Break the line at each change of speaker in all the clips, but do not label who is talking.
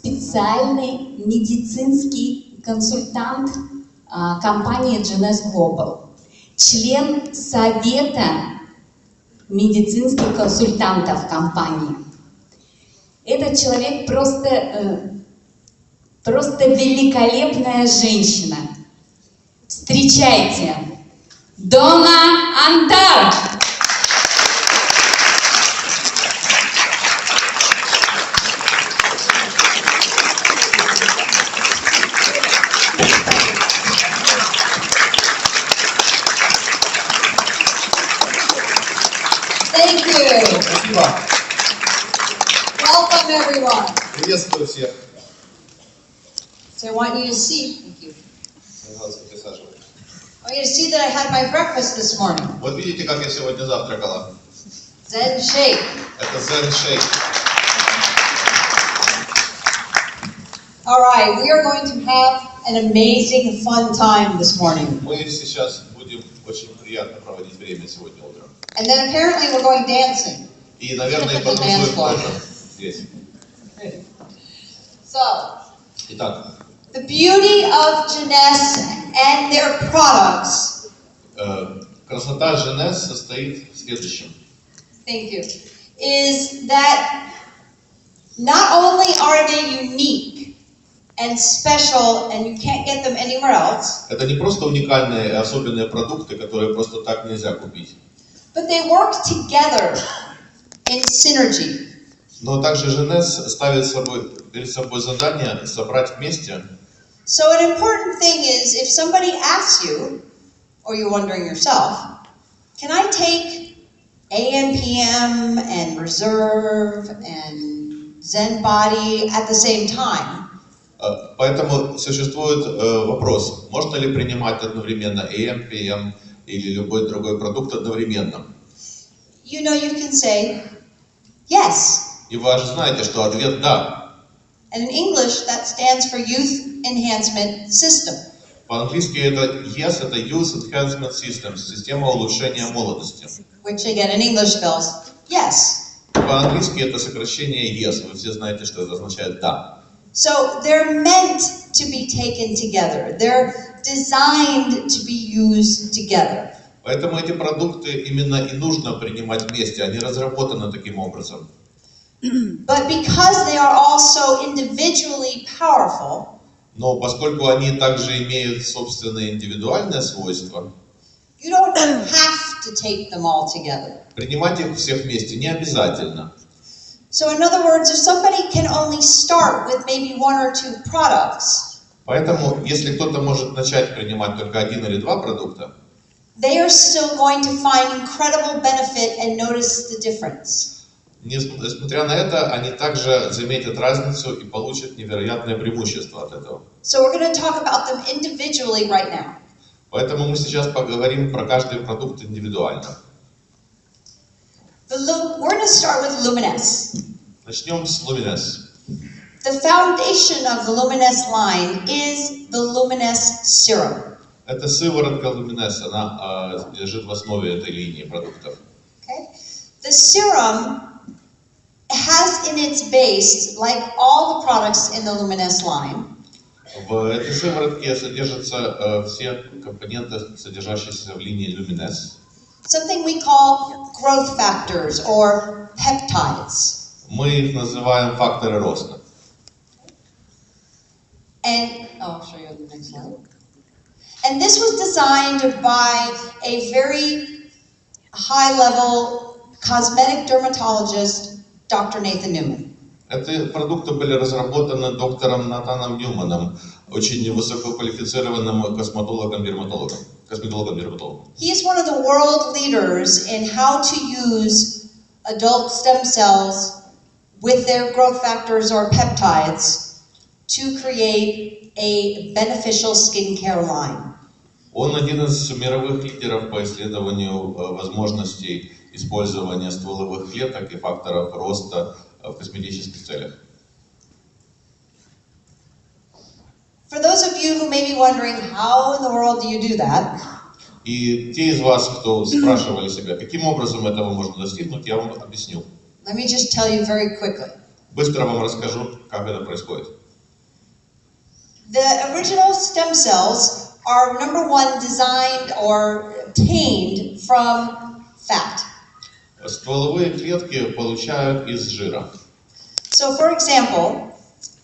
специальный медицинский консультант компании GNS Global, член совета медицинских консультантов компании. Этот человек просто великолепная женщина. Встречайте, Донна Антар!
Thank you.
Спасибо.
Welcome, everyone.
Приветствую всех.
So I want you to see. Thank you.
Пожалуйста, присаживайтесь.
I want you to see that I had my breakfast this morning.
Вот видите, как я сегодня завтракала.
Zen shake.
Это зен-шейк.
All right, we are going to have an amazing, fun time this morning.
Мы сейчас будем очень приятно проводить время сегодня утром.
And then apparently we're going dancing.
И, наверное, потанцуем тоже здесь.
So,
Итак,
the beauty of GNS and their products.
Красота GNS состоит в следующем.
Thank you. Is that not only are they unique and special and you can't get them anywhere else.
Это не просто уникальные и особенные продукты, которые просто так нельзя купить.
But they work together in synergy.
Но также GNS ставит перед собой задание собрать вместе.
So an important thing is if somebody asks you, or you're wondering yourself, can I take AM, PM, and Reserve, and Zen Body at the same time?
Поэтому существует вопрос, можно ли принимать одновременно AM, PM или любой другой продукт одновременно?
You know, you can say, yes.
И вы же знаете, что ответ «да».
And in English, that stands for Youth Enhancement System.
По-английски это YES, это Youth Enhancement System, система улучшения молодости.
Which again in English spells yes.
По-английски это сокращение YES, вы все знаете, что это означает «да».
So they're meant to be taken together. They're designed to be used together.
Поэтому эти продукты именно и нужно принимать вместе, они разработаны таким образом.
But because they are also individually powerful,
Но поскольку они также имеют собственные индивидуальные свойства,
you don't have to take them all together.
принимать их всех вместе не обязательно.
So in other words, if somebody can only start with maybe one or two products,
Поэтому, если кто-то может начать принимать только один или два продукта,
they are still going to find incredible benefit and notice the difference.
несмотря на это, они также заметят разницу и получат невероятное преимущество от этого.
So we're going to talk about them individually right now.
Поэтому мы сейчас поговорим про каждый продукт индивидуально.
We're going to start with Luminous.
Начнем с Luminous.
The foundation of the Luminous line is the Luminous serum.
Это сыворотка Luminous, она лежит в основе этой линии продуктов.
Okay? The serum has in its base, like all the products in the Luminous line,
В этой сыворотке содержатся все компоненты, содержащиеся в линии Luminous.
something we call growth factors or peptides.
Мы их называем факторы роста.
And I'll show you on the next slide. And this was designed by a very high-level cosmetic dermatologist, Dr. Nathan Newman.
Эти продукты были разработаны доктором Натаном Ньюманом, очень высококвалифицированным косметологом-дерматологом.
He is one of the world leaders in how to use adult stem cells with their growth factors or peptides to create a beneficial skincare line.
Он один из мировых лидеров по исследованию возможностей использования стволовых клеток и факторов роста в косметических целях.
For those of you who may be wondering, how in the world do you do that?
И те из вас, кто спрашивали себя, каким образом этого можно достигнуть, я вам объясню.
Let me just tell you very quickly.
Быстро вам расскажу, как это происходит.
The original stem cells are, number one, designed or obtained from fat.
Стволовые клетки получают из жира.
So, for example,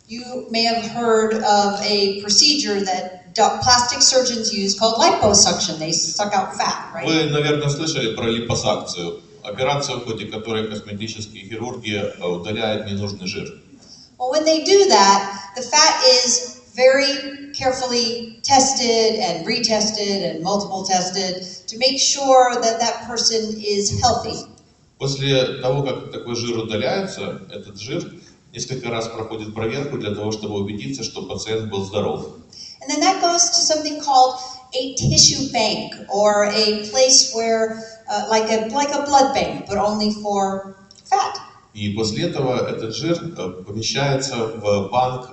you may have heard of a procedure that plastic surgeons use called liposuction. They suck out fat, right?
Вы, наверное, слышали про липосакцию, операцию, в ходе которой косметические хирурги удаляют ненужный жир.
Well, when they do that, the fat is very carefully tested and retested and multiple tested to make sure that that person is healthy.
После того, как такой жир удаляется, этот жир несколько раз проходит проверку для того, чтобы убедиться, что пациент был здоров.
And then that goes to something called a tissue bank, or a place where, like a blood bank, but only for fat.
И после этого этот жир помещается в банк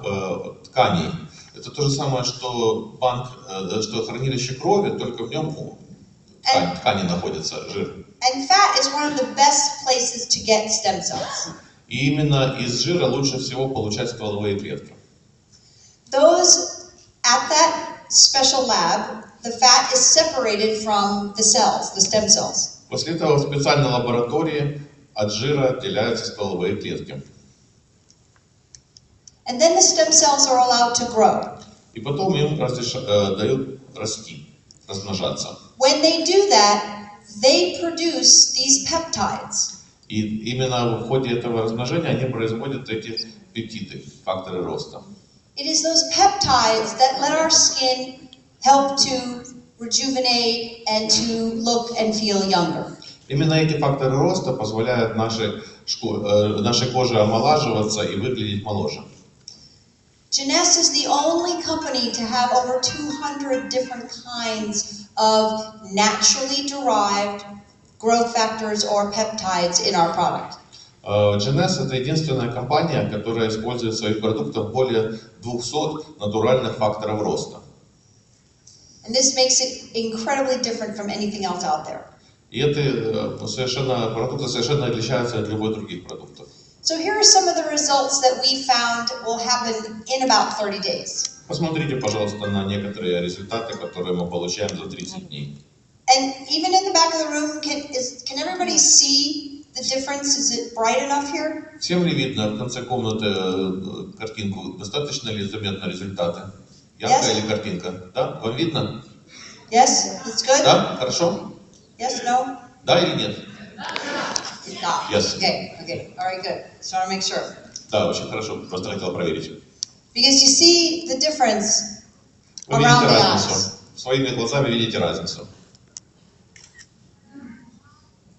тканей. Это то же самое, что банк, что хранилище крови, только в нем ткани находятся, жир.
And fat is one of the best places to get stem cells.
И именно из жира лучше всего получать стволовые клетки.
Those at that special lab, the fat is separated from the cells, the stem cells.
После этого в специальной лаборатории от жира отделяются стволовые клетки.
And then the stem cells are allowed to grow.
И потом им дают расти, размножаться.
When they do that, they produce these peptides.
И именно в ходе этого размножения они производят эти пептиды, факторы роста.
It is those peptides that let our skin help to rejuvenate and to look and feel younger.
Именно эти факторы роста позволяют нашей коже омолаживаться и выглядеть моложе.
Jeunesse is the only company to have over 200 different kinds of naturally derived growth factors or peptides in our product.
Genes — это единственная компания, которая использует в своих продуктах более 200 натуральных факторов роста.
And this makes it incredibly different from anything else out there.
И эти продукты совершенно отличаются от любых других продуктов.
So here are some of the results that we found will happen in about 30 days.
Посмотрите, пожалуйста, на некоторые результаты, которые мы получаем за 30 дней.
And even in the back of the room, can everybody see the difference? Is it bright enough here?
Всем ли видно в конце комнаты картинку? Достаточно ли заметны результаты? Яркая ли картинка? Да? Вам видно?
Yes, it's good?
Да? Хорошо?
Yes, no?
Да или нет?
It's not.
Yes.
Okay, all right, good. Just want to make sure.
Да, очень хорошо. Просто хотел проверить.
Because you see the difference
Вы видите
around the
разницу.
eyes.
Своими глазами видите разницу.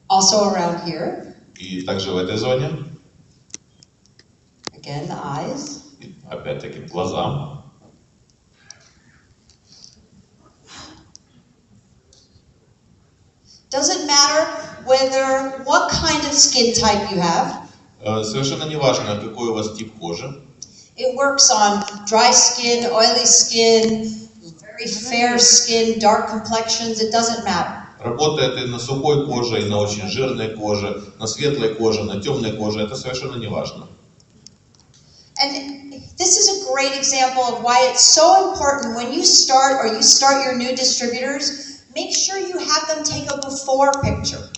Also around here.
И также в этой зоне.
Again, the eyes.
И опять-таки глаза.
Doesn't matter what kind of skin type you have.
Совершенно не важно, какой у вас тип кожи.
It works on dry skin, oily skin, very fair skin, dark complexions. It doesn't matter.
Работает и на сухой коже, и на очень жирной коже, на светлой коже, на темной коже. Это совершенно не важно.
And this is a great example of why it's so important when you start your new distributors, make sure you have them take a before picture.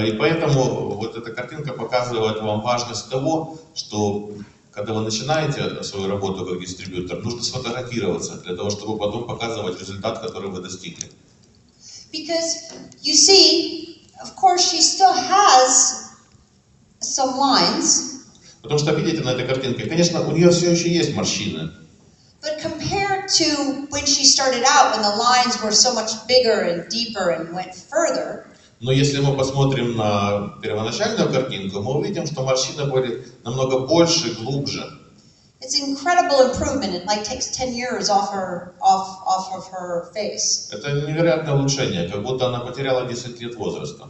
И поэтому вот эта картинка показывает вам важность того, что когда вы начинаете свою работу как дистрибьютор, нужно сфотографироваться для того, чтобы потом показывать результат, который вы достигли.
Because you see, of course, she still has some lines.
Потому что, видите, на этой картинке, конечно, у нее все еще есть морщины.
But compared to when she started out, when the lines were so much bigger and deeper and went further,
Но если мы посмотрим на первоначальную картинку, мы увидим, что морщины были намного больше, глубже.
it's an incredible improvement. It like takes 10 years off of her face.
Это невероятное улучшение, как будто она потеряла 10 лет возраста.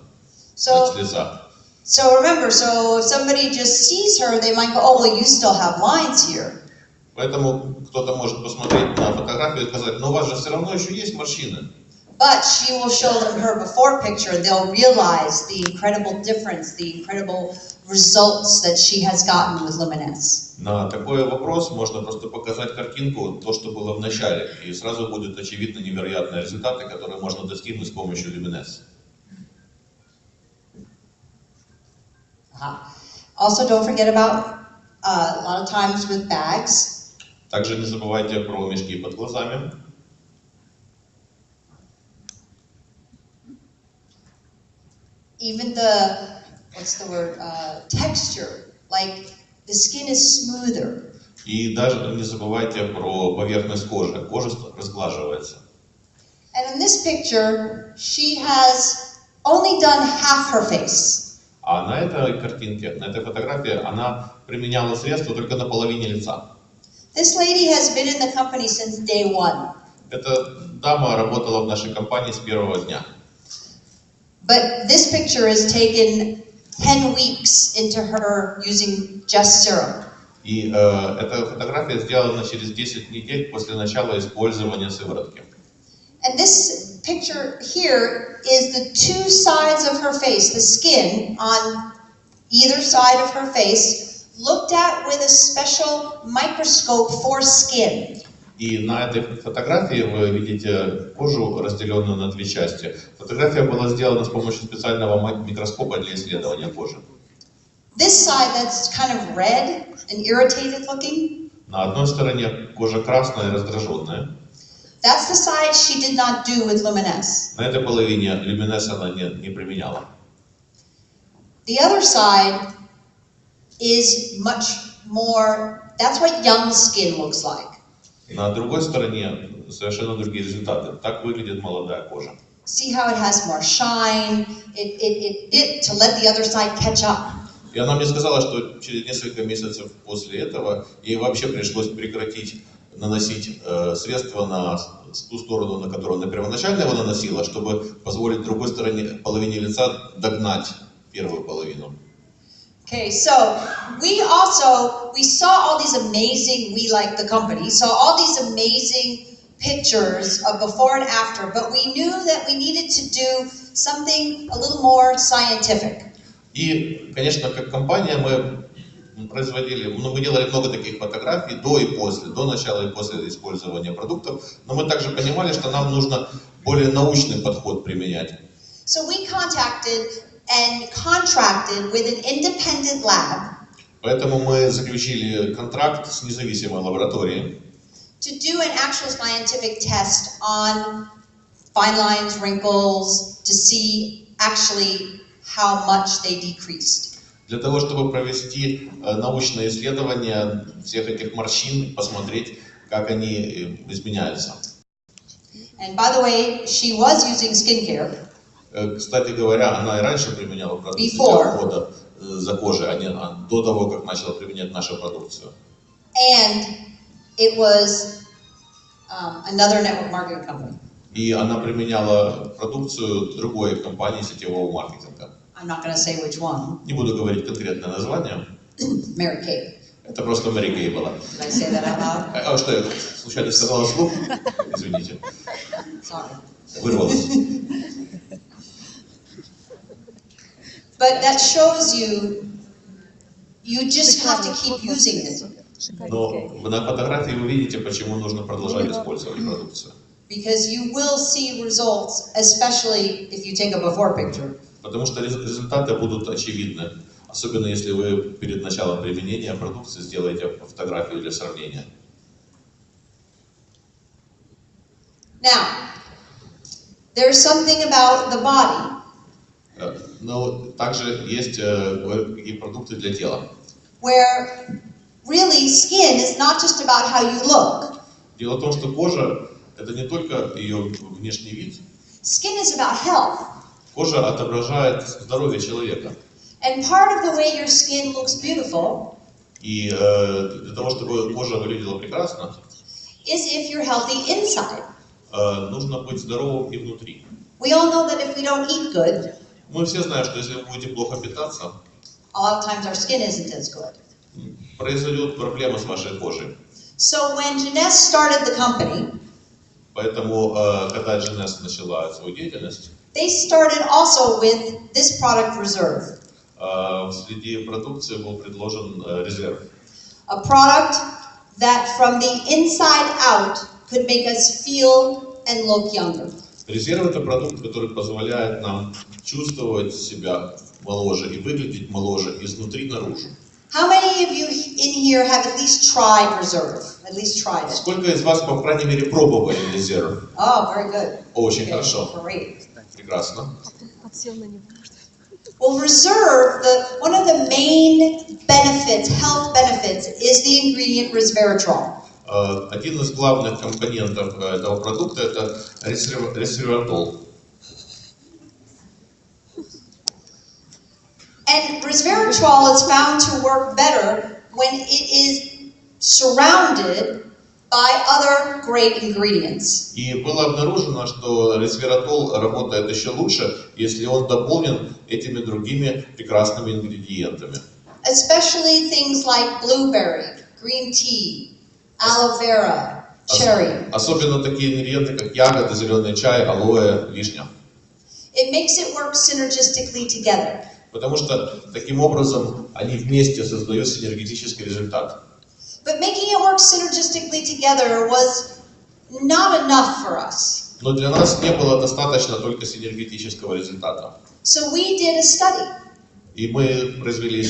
So,
С лица.
so remember, so if somebody just sees her, they might go, oh, well, you still have lines here.
Поэтому кто-то может посмотреть на фотографию и сказать, но у вас же все равно еще есть морщины.
But she will show them her before picture. They'll realize the incredible difference, the incredible results that she has gotten with Luminous.
На такой вопрос можно просто показать картинку, то, что было в начале, и сразу будут очевидны невероятные результаты, которые можно достигнуть с помощью Luminous.
Also, don't forget about a lot of times with bags.
Также не забывайте про мешки под глазами.
Even the, texture, like the skin is smoother.
И даже не забывайте про поверхность кожи. Кожа разглаживается.
And in this picture, she has only done half her face.
А на этой картинке, на этой фотографии, она применяла средства только на половине лица.
This lady has been in the company since day one.
Эта дама работала в нашей компании с первого дня.
But this picture is taken 10 weeks into her using just serum.
И эта фотография сделана через 10 недель после начала использования сыворотки.
And this picture here is the two sides of her face, the skin on either side of her face, looked at with a special microscope for skin.
И на этой фотографии вы видите кожу, разделенную на две части. Фотография была сделана с помощью специального микроскопа для исследования кожи.
This side that's kind of red and irritated looking.
На одной стороне кожа красная и раздраженная.
That's the side she did not do with Luminous.
На этой половине Luminous она не применяла.
The other side is much more, that's what young skin looks like.
На другой стороне совершенно другие результаты. Так выглядит молодая кожа.
See how it has more shine, to let the other side catch up.
И она мне сказала, что через несколько месяцев после этого ей вообще пришлось прекратить наносить средства на ту сторону, на которую она первоначально его наносила, чтобы позволить другой стороне, половине лица догнать первую половину.
Okay, so we saw all these amazing, we like the company, saw all these amazing pictures of before and after, but we knew that we needed to do something a little more scientific.
И, конечно, как компания мы делали много таких фотографий до и после, до начала и после использования продуктов, но мы также понимали, что нам нужно более научный подход применять.
So we contacted and contracted with an independent lab.
Поэтому мы заключили контракт с независимой лабораторией.
To do an actual scientific test on fine lines, wrinkles, to see actually how much they decreased.
Для того, чтобы провести научное исследование всех этих морщин, посмотреть, как они изменяются.
And by the way, she was using skincare.
Кстати говоря, она и раньше применяла продукцию для ухода за кожей, до того, как начала применять нашу продукцию.
And it was another network marketing company.
И она применяла продукцию другой компании сетевого маркетинга.
I'm not going to say which one.
Не буду говорить конкретное название.
Mary Kay.
Это просто Mary Kay была.
Did I say that out loud?
А что я случайно сказала вслух? Извините.
Sorry.
Вырвалась.
But that shows you just have to keep using it.
Но на фотографии вы видите, почему нужно продолжать использовать продукцию.
Because you will see results, especially if you take a before picture.
Потому что результаты будут очевидны, особенно если вы перед началом применения продукции сделаете фотографию для сравнения.
Now, there's something about the body.
Но также есть какие продукты для тела.
Where really skin is not just about how you look.
Дело в том, что кожа это не только ее внешний вид.
Skin is about health.
Кожа отображает здоровье человека.
And part of the way your skin looks beautiful
И для того, чтобы кожа выглядела прекрасно,
is if you're healthy inside.
Нужно быть здоровым и внутри.
We all know that if we don't eat good,
Мы все знаем, что если вы будете плохо питаться,
a lot of times our skin isn't as good.
произойдут проблемы с вашей кожей.
So when Jeunesse started the company,
Поэтому, когда GNS начала свою деятельность,
they started also with this product reserve.
среди продукции был предложен резерв.
A product that from the inside out could make us feel and look younger.
Резерв — это продукт, который позволяет нам чувствовать себя моложе и выглядеть моложе изнутри наружу.
How many of you in here have at least tried reserve? At least tried it.
Сколько из вас, по крайней мере, пробовали резерв?
Oh, very good.
Очень
Okay,
хорошо.
great.
Прекрасно.
Well, reserve, one of the main benefits, health benefits, is the ingredient resveratrol.
Один из главных компонентов этого продукта — это resveratrol.
And resveratrol is found to work better when it is surrounded by other great ingredients.
И было обнаружено, что resveratrol работает еще лучше, если он дополнен этими другими прекрасными ингредиентами.
Especially things like blueberry, green tea, aloe vera, cherry.
Особенно такие ингредиенты, как ягоды, зеленый чай, алоэ, вишня.
It makes it work synergistically together.
Потому что таким образом они вместе создают синергетический результат.
But making it work synergistically together was not enough for us.
Но для нас не было достаточно только синергетического результата.
So we did a study.
И мы провели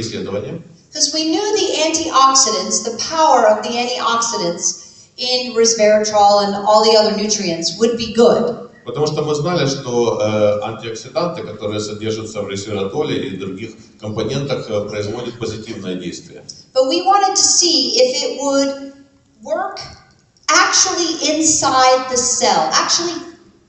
исследование.
Because we knew the antioxidants, the power of the antioxidants in resveratrol and all the other nutrients would be good.
Потому что мы знали, что антиоксиданты, которые содержатся в resveratrolе и других компонентах, производят позитивное действие.
But we wanted to see if it would work actually inside the cell, actually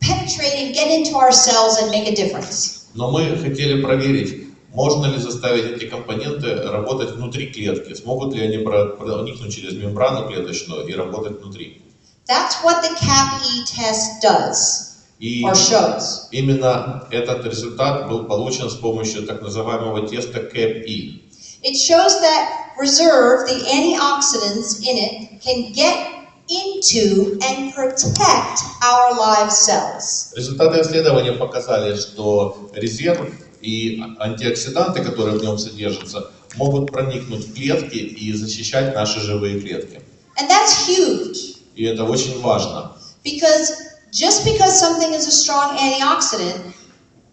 penetrate and get into our cells and make a difference.
Но мы хотели проверить, можно ли заставить эти компоненты работать внутри клетки, смогут ли они проникнуть через мембрану клеточную и работать внутри.
That's what the CAP-E test does.
И
Or shows.
именно этот результат был получен с помощью так называемого теста CAP-E.
It shows that reserve, the antioxidants in it, can get into and protect our live cells.
Результаты исследования показали, что резерв и антиоксиданты, которые в нем содержатся, могут проникнуть в клетки и защищать наши живые клетки.
And that's huge.
И это очень важно.
Just because something is a strong antioxidant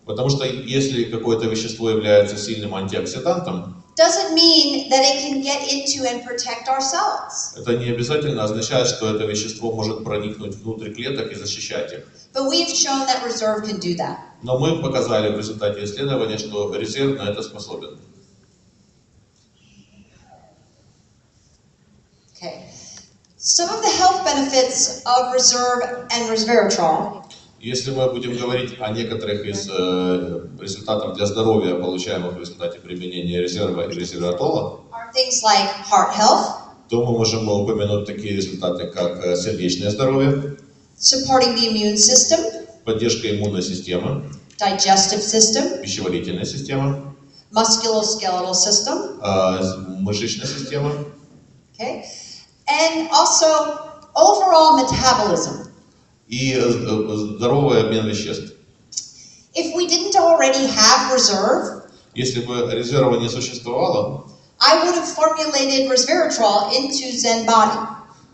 Потому что если какое-то вещество является сильным антиоксидантом,
doesn't mean that it can get into and protect our cells.
это не обязательно означает, что это вещество может проникнуть внутрь клеток и защищать их.
But we have shown that reserve can do that.
Но мы показали в результате исследования, что резерв на это способен.
Okay. Some of the health benefits of reserve and resveratrol
Если мы будем говорить о некоторых из результатов для здоровья, получаемых в результате применения резерва и резвератола,
are things like heart health,
то мы можем упомянуть такие результаты, как сердечное здоровье,
supporting the immune system,
поддержка иммунной системы,
digestive system,
пищеварительная система,
musculoskeletal system,
мышечная система,
okay, and also overall metabolism.
и здоровый обмен веществ.
If we didn't already have reserve,
Если бы резерва не существовало,
I would have formulated resveratrol into Zen body.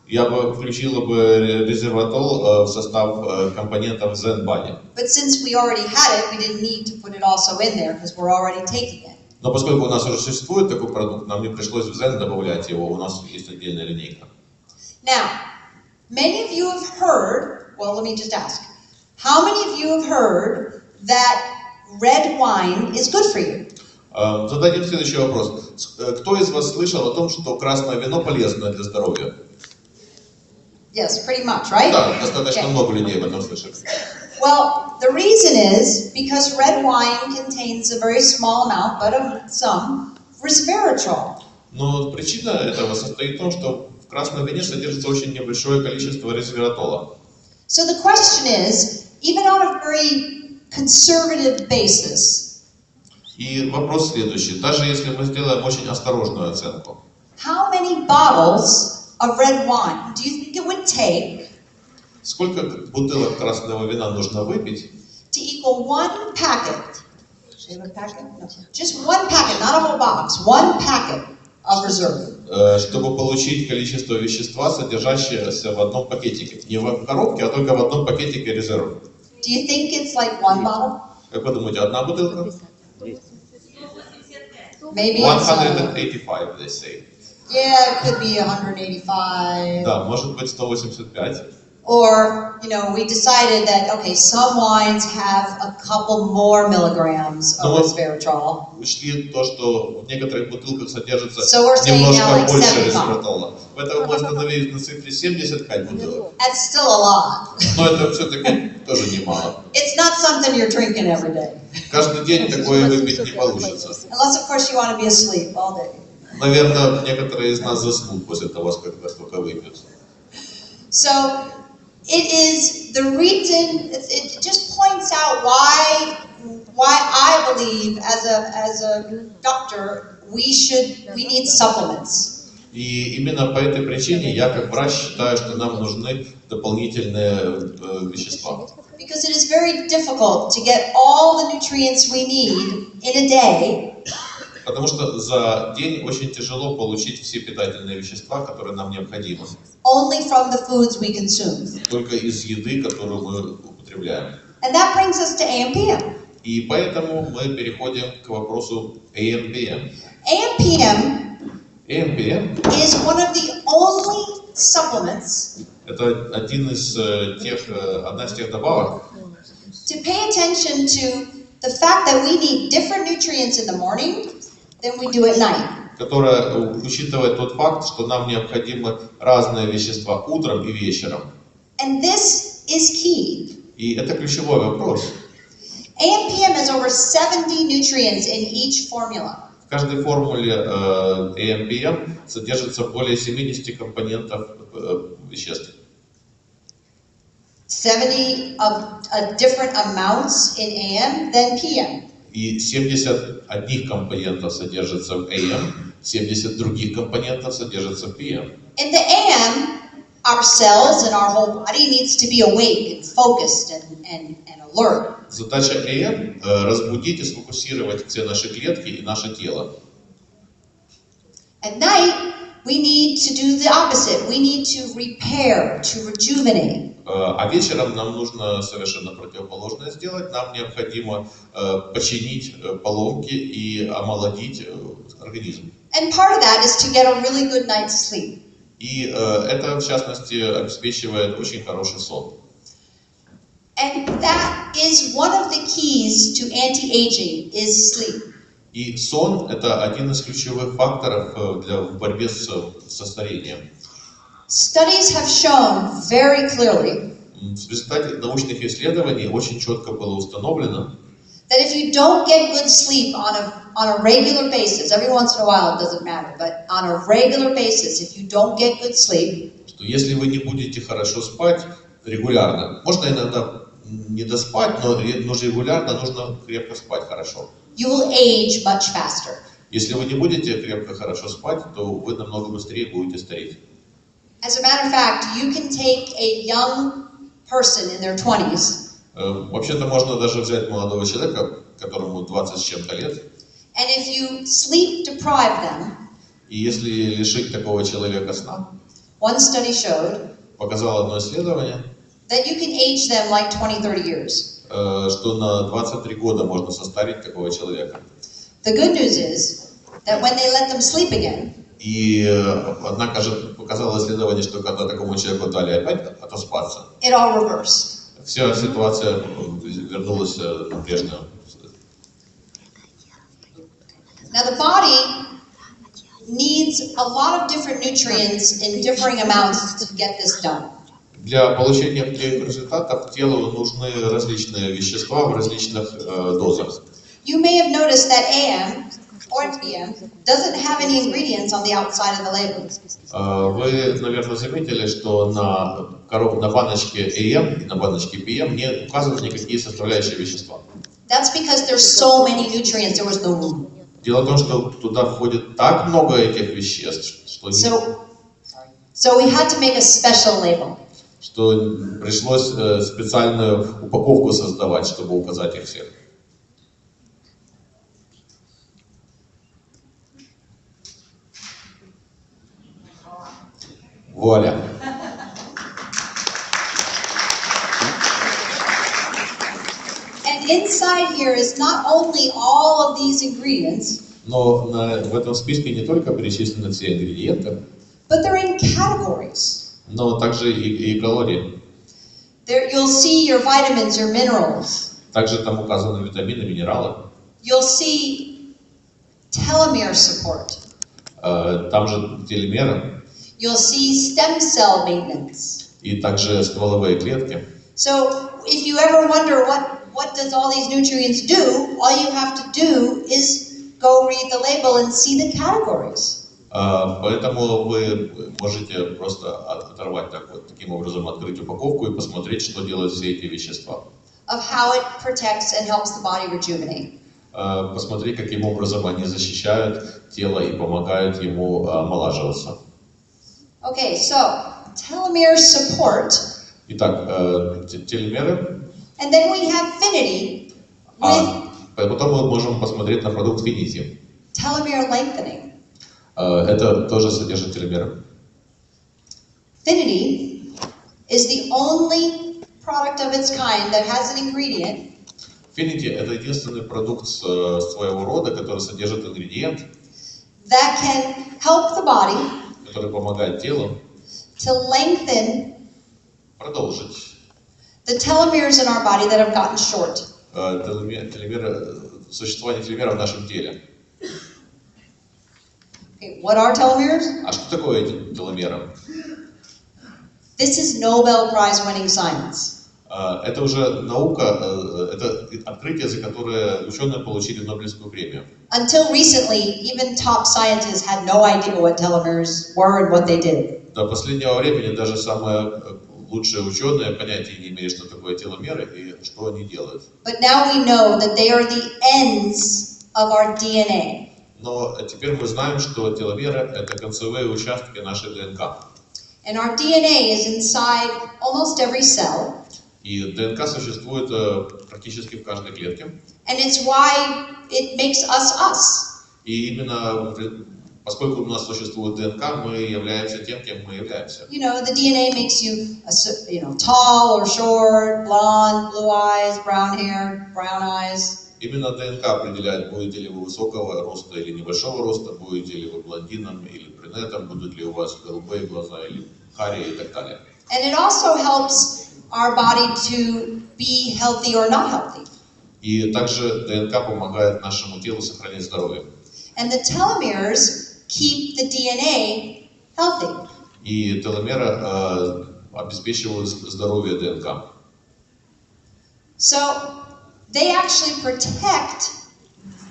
я бы включила бы резерватол в состав компонентов Zen Body.
But since we already had it, we didn't need to put it also in there because we're already taking it.
Но поскольку у нас уже существует такой продукт, нам не пришлось в Zen добавлять его, у нас есть отдельная линейка.
Now, many of you have heard, well, let me just ask, how many of you have heard that red wine is good for you?
Зададим следующий вопрос. Кто из вас слышал о том, что красное вино полезно для здоровья?
Yes, pretty much, right?
Да, достаточно
Okay.
много людей об этом слышат.
Well, the reason is because red wine contains a very small amount, but of some, resveratrol.
Но причина этого состоит в том, что в красном вине содержится очень небольшое количество резвератола.
So the question is, even on a very conservative basis,
И вопрос следующий. Даже если мы сделаем очень осторожную оценку,
how many bottles of red wine do you think it would take
Сколько бутылок красного вина нужно выпить,
to equal one packet? Should I have a packet? No. Just one packet, not a whole box. One packet of reserve.
чтобы получить количество вещества, содержащееся в одном пакетике? Не в коробке, а только в одном пакетике резерв.
Do you think it's like one bottle?
Как вы думаете, одна бутылка?
Maybe it's
185, they say.
yeah, it could be 185.
Да, может быть 185.
Or, we decided that, okay, some wines have a couple more milligrams of resveratrol.
Учли то, что в некоторых бутылках содержится
So we're saying now
немножко
like
больше
75.
резвератола. Поэтому мы остановились на цифре 75 бутылок.
That's still a lot.
Но это все-таки тоже немало.
It's not something you're drinking every day.
Каждый день такое выпить не получится.
Unless, of course, you want to be asleep all day.
Наверное, некоторые из нас заснут после того, когда столько выпьют.
So, it is the reason, it just points out why I believe as a doctor, we need supplements.
И именно по этой причине я как врач считаю, что нам нужны дополнительные вещества.
Because it is very difficult to get all the nutrients we need in a day.
Потому что за день очень тяжело получить все питательные вещества, которые нам необходимы.
Only from the foods we consume.
Только из еды, которую мы употребляем.
And that brings us to AM/PM.
И поэтому мы переходим к вопросу AM/PM.
AM/PM is one of the only supplements
Это одна из тех добавок,
to pay attention to the fact that we need different nutrients in the morning than we do at night.
которая учитывает тот факт, что нам необходимы разные вещества утром и вечером.
And this is key.
И это ключевой вопрос.
AM/PM has over 70 nutrients in each formula.
В каждой формуле AM/PM содержится более 70 компонентов веществ.
70 of different amounts in AM than PM.
И 70 одних компонентов содержится в AM, 70 других компонентов содержится в PM.
In the AM, our cells and our whole body needs to be awake and focused and alert.
Задача AM разбудить и сфокусировать все наши клетки и наше тело.
At night, we need to do the opposite. We need to repair, to rejuvenate.
А вечером нам нужно совершенно противоположное сделать. Нам необходимо починить поломки и омолодить организм.
And part of that is to get a really good night's sleep.
И это, в частности, обеспечивает очень хороший сон.
And that is one of the keys to anti-aging is sleep.
И сон – это один из ключевых факторов в борьбе со старением.
Studies have shown very clearly
В результате научных исследований очень четко было установлено,
that if you don't get good sleep on a regular basis, every once in a while it doesn't matter, but on a regular basis, if you don't get good sleep,
что если вы не будете хорошо спать регулярно, можно иногда не доспать, но регулярно нужно крепко спать хорошо.
you will age much faster.
Если вы не будете крепко хорошо спать, то вы намного быстрее будете стареть.
As a matter of fact, you can take a young person in their 20s,
Вообще-то можно даже взять молодого человека, которому 20 с чем-то лет,
and if you sleep deprive them,
и если лишить такого человека сна,
one study showed
показало одно исследование,
that you can age them like 20-30 years.
Что на 23 года можно состарить такого человека.
The good news is that when they let them sleep again,
И однако же показало исследование, что когда такому человеку дали опять отоспаться,
it all reversed.
вся ситуация вернулась на прежнюю.
Now the body needs a lot of different nutrients in differing amounts to get this done.
Для получения определенных результатов телу нужны различные вещества в различных дозах.
You may have noticed that AM or PM doesn't have any ingredients on the outside of the label.
Вы, наверное, заметили, что на баночке AM и на баночке PM не указаны никакие составляющие вещества.
That's because there's so many nutrients, there was no room.
Дело в том, что туда входит так много этих веществ, что
So we had to make a special label.
что пришлось специальную упаковку создавать, чтобы указать их всех. Вуаля.
And inside here is not only all of these ingredients,
Но в этом списке не только перечислены все ингредиенты,
but they're in categories.
но также и калории.
There, you'll see your vitamins, your minerals.
Также там указаны витамины, минералы.
You'll see telomere support.
Там же теломеры
You'll see stem cell maintenance.
и также стволовые клетки.
So if you ever wonder what does all these nutrients do, all you have to do is go read the label and see the categories.
Поэтому вы можете просто оторвать таким образом, открыть упаковку и посмотреть, что делают все эти вещества.
Of how it protects and helps the body rejuvenate.
Посмотреть, каким образом они защищают тело и помогают ему омолаживаться.
Okay, so telomere support,
Итак, теломеры.
and then we have finity with
Потом мы можем посмотреть на продукт Finity.
telomere lengthening.
Это тоже содержит теломеры.
Finity is the only product of its kind that has an ingredient
Finity – это единственный продукт своего рода, который содержит ингредиент,
that can help the body
который помогает телу
to lengthen
продолжить
the telomeres in our body that have gotten short.
существование теломеров в нашем теле.
Okay, what are telomeres?
А что такое эти теломеры?
This is Nobel Prize winning science.
Это уже наука, это открытие, за которое ученые получили Нобелевскую премию.
Until recently, even top scientists had no idea what telomeres were and what they did.
До последнего времени даже самые лучшие ученые понятия не имели, что такое теломеры и что они делают.
But now we know that they are the ends of our DNA.
Но теперь мы знаем, что теломеры – это концевые участки нашей ДНК.
And our DNA is inside almost every cell.
И ДНК существует практически в каждой клетке.
And it's why it makes us us.
И именно поскольку у нас существует ДНК, мы являемся тем, кем мы являемся.
You know, the DNA makes you, tall or short, blonde, blue eyes, brown hair, brown eyes.
Именно ДНК определяет, будете ли вы высокого роста или небольшого роста, будете ли вы блондином или брюнетом, будут ли у вас голубые глаза или карие и так далее.
And it also helps our body to be healthy or not healthy.
И также ДНК помогает нашему телу сохранять здоровье.
And the telomeres keep the DNA healthy.
И теломеры обеспечивают здоровье ДНК.
So they actually protect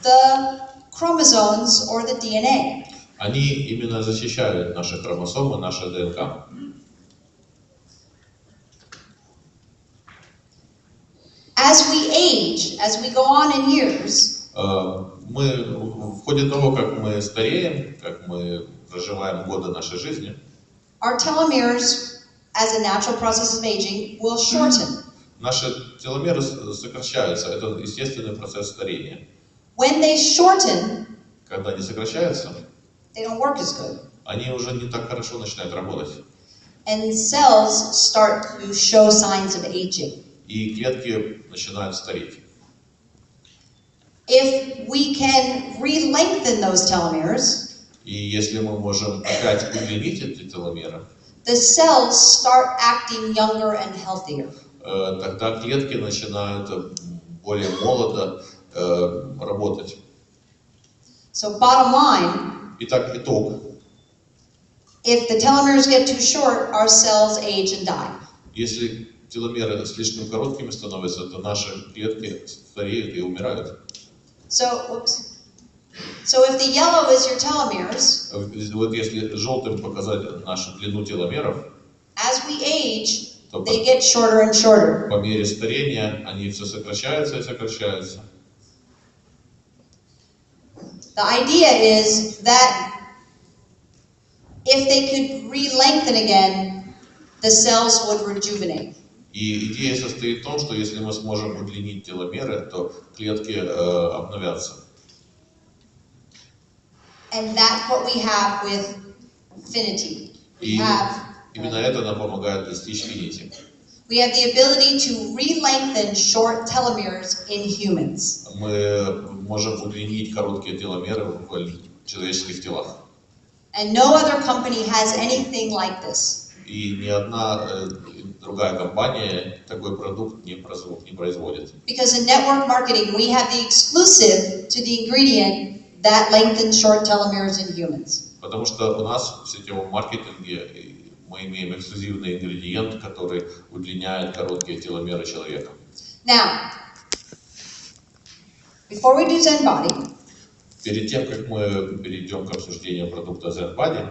the chromosomes or the DNA.
Они именно защищают наши хромосомы, наше ДНК.
As we age, as we go on in years,
Мы в ходе того, как мы стареем, как мы проживаем годы нашей жизни,
our telomeres, as a natural process of aging, will shorten.
наши теломеры сокращаются. Это естественный процесс старения.
When they shorten,
Когда они сокращаются,
they don't work as good.
они уже не так хорошо начинают работать.
And cells start to show signs of aging.
И клетки начинают стареть.
If we can re-lengthen those telomeres,
И если мы можем опять удлинить эти теломеры,
the cells start acting younger and healthier.
тогда клетки начинают более молодо работать.
So bottom line,
Итак, итог.
if the telomeres get too short, our cells age and die.
Если теломеры слишком короткими становятся, то наши клетки стареют и умирают.
So if the yellow is your telomeres,
Вот если желтым показать нашу длину теломеров,
as we age,
то
they get shorter and shorter.
по мере старения они все сокращаются и сокращаются.
The idea is that if they could re-lengthen again, the cells would rejuvenate.
И идея состоит в том, что если мы сможем удлинить теломеры, то клетки обновятся.
And that's what we have with Finity.
И именно это нам помогает достичь Finity.
We have the ability to re-lengthen short telomeres in humans.
Мы можем удлинить короткие теломеры в человеческих телах.
And no other company has anything like this.
И ни одна другая компания такой продукт не производит.
Because in network marketing, we have the exclusive to the ingredient that lengthens short telomeres in humans.
Потому что у нас в сетевом маркетинге мы имеем эксклюзивный ингредиент, который удлиняет короткие теломеры человека.
Now, before we do Zen Body,
Перед тем, как мы перейдем к обсуждению продукта Zen Body,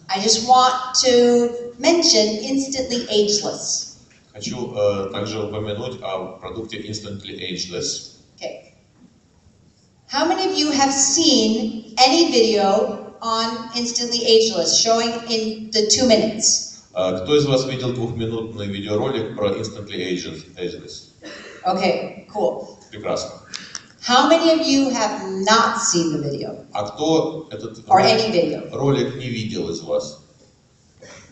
I just want to mention Instantly Ageless.
хочу также упомянуть о продукте Instantly Ageless.
Okay. How many of you have seen any video on Instantly Ageless showing in the 2 minutes?
Кто из вас видел 2-минутный видеоролик про Instantly Ageless?
Okay, cool.
Прекрасно.
How many of you have not seen the video?
А кто этот
Or any video?
ролик не видел из вас?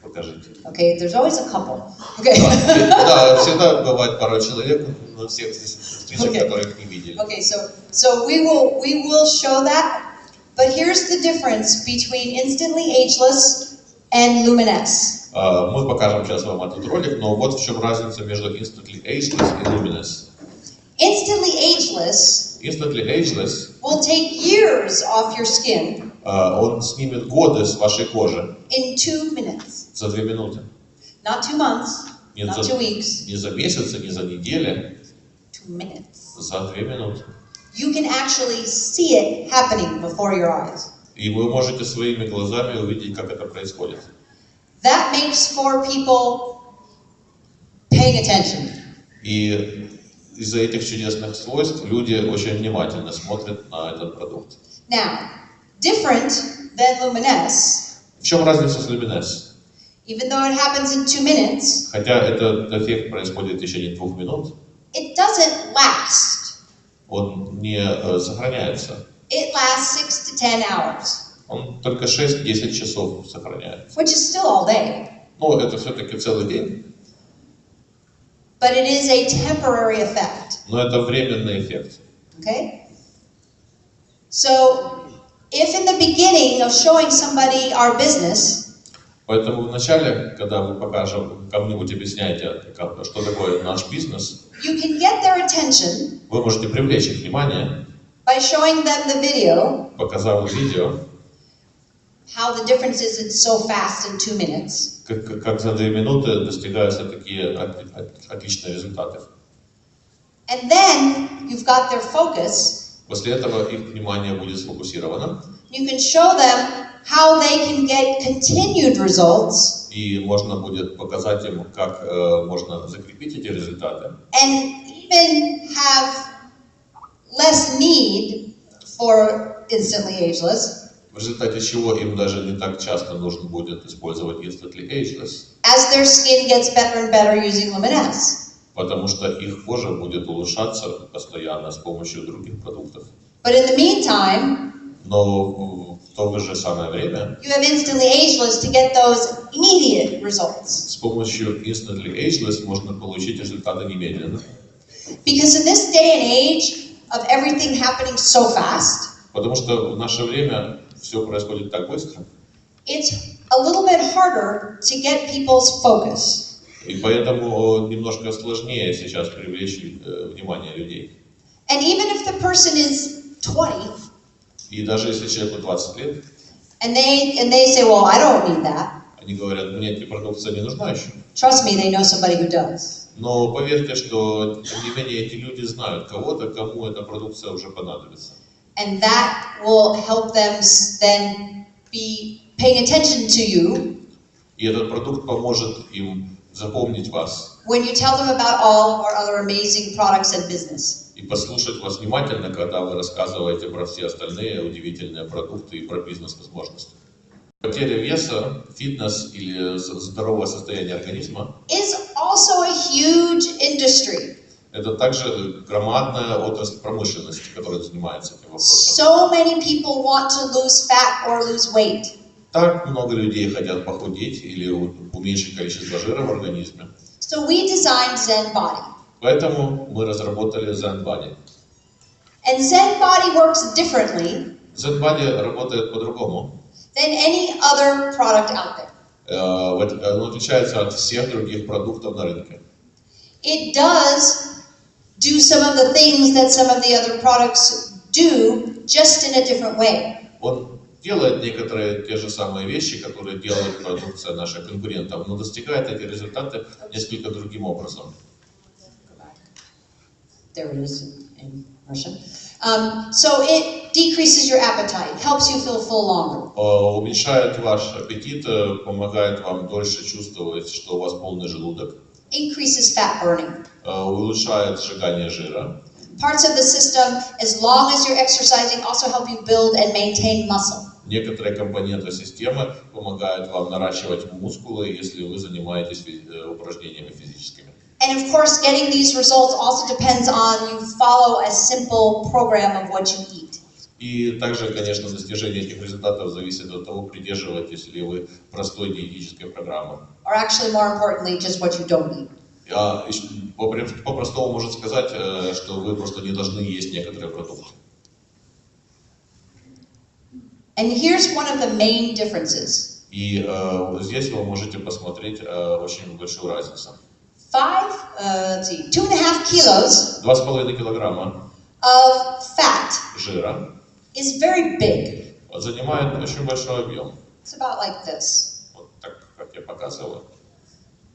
Покажите.
Okay, there's always a couple. Okay.
Да, всегда бывает пара человек на всех встречах, которых не видели.
Okay, so we will show that, but here's the difference between Instantly Ageless and Luminesce.
Мы покажем сейчас вам этот ролик, но вот в чем разница между Instantly Ageless и Luminesce. Instantly Ageless
Will take years off your skin
он снимет годы с вашей кожи
in 2 minutes.
за 2 минуты.
Not 2 months,
Не
not
за,
2 weeks,
не за месяц, не за неделю,
2 minutes.
за 2 минуты.
You can actually see it happening before your eyes.
И вы можете своими глазами увидеть, как это происходит.
That makes for people paying attention.
И из-за этих чудесных свойств люди очень внимательно смотрят на этот продукт.
Now, different than Luminesce,
В чем разница с Luminesce?
even though it happens in 2 minutes,
Хотя этот эффект происходит в течение 2 минут,
it doesn't last.
он не сохраняется.
It lasts 6 to 10 hours,
Он только 6-10 часов сохраняется.
which is still all day.
Но это все-таки целый день.
But it is a temporary effect.
Но это временный эффект.
Okay? So, if in the beginning of showing somebody our business,
Поэтому вначале, когда вы покажем, кому-нибудь объясняете, что такое наш бизнес,
you can get their attention
вы можете привлечь их внимание,
by showing them the video,
показав видео,
how the difference is it's so fast in 2 minutes.
как за 2 минуты достигаются такие отличные результаты.
And then you've got their focus.
После этого их внимание будет сфокусировано,
You can show them how they can get continued results
и можно будет показать им, как можно закрепить эти результаты.
and even have less need for Instantly Ageless
В результате чего им даже не так часто нужно будет использовать Instantly Ageless,
as their skin gets better and better using Luminesce.
потому что их кожа будет улучшаться постоянно с помощью других продуктов.
But in the meantime,
Но в то же самое время
you have Instantly Ageless to get those immediate results.
с помощью Instantly Ageless можно получить результаты немедленно.
Because in this day and age of everything happening so fast,
Потому что в наше время все происходит так быстро.
it's a little bit harder to get people's focus.
И поэтому немножко сложнее сейчас привлечь внимание людей.
And even if the person is 20
И даже если человеку 20 лет,
and they say, well, I don't need that.
они говорят, мне эта продукция не нужна еще.
Trust me, they know somebody who does.
Но поверьте, что тем не менее эти люди знают кого-то, кому эта продукция уже понадобится.
And that will help them then be paying attention to you
И этот продукт поможет им запомнить вас
when you tell them about all of our other amazing products and business.
и послушать вас внимательно, когда вы рассказываете про все остальные удивительные продукты и про бизнес-возможности. Потеря веса, фитнес или здоровое состояние организма
is also a huge industry.
это также громадная отрасль промышленности, которая занимается этим вопросом.
So many people want to lose fat or lose weight.
Так много людей хотят похудеть или уменьшить количество жира в организме.
So we designed Zen Body.
Поэтому мы разработали Zen Body.
And Zen Body works differently
Zen Body работает по-другому.
than any other product out there.
Он отличается от всех других продуктов на рынке.
It does do some of the things that some of the other products do, just in a different way.
Он делает некоторые те же самые вещи, которые делает продукция наших конкурентов, но достигает эти результаты несколько другим образом.
There it is in Russian. So it decreases your appetite, helps you feel full longer.
Уменьшает ваш аппетит, помогает вам дольше чувствовать, что у вас полный желудок.
Increases fat burning.
Улучшает сжигание жира.
Parts of the system, as long as you're exercising, also help you build and maintain muscle.
Некоторые компоненты системы помогают вам наращивать мускулы, если вы занимаетесь упражнениями физическими.
And of course, getting these results also depends on you follow a simple program of what you eat.
И также, конечно, достижение этих результатов зависит от того, придерживаетесь ли вы простой диетической программы.
Or actually, more importantly, just what you don't eat.
По-простому можно сказать, что вы просто не должны есть некоторые продукты.
And here's one of the main differences.
И здесь вы можете посмотреть очень большую разницу.
2.5 kilos
2,5 килограмма
of fat
жира
is very big.
занимает очень большой объем.
It's about like this.
Вот так, как я показываю.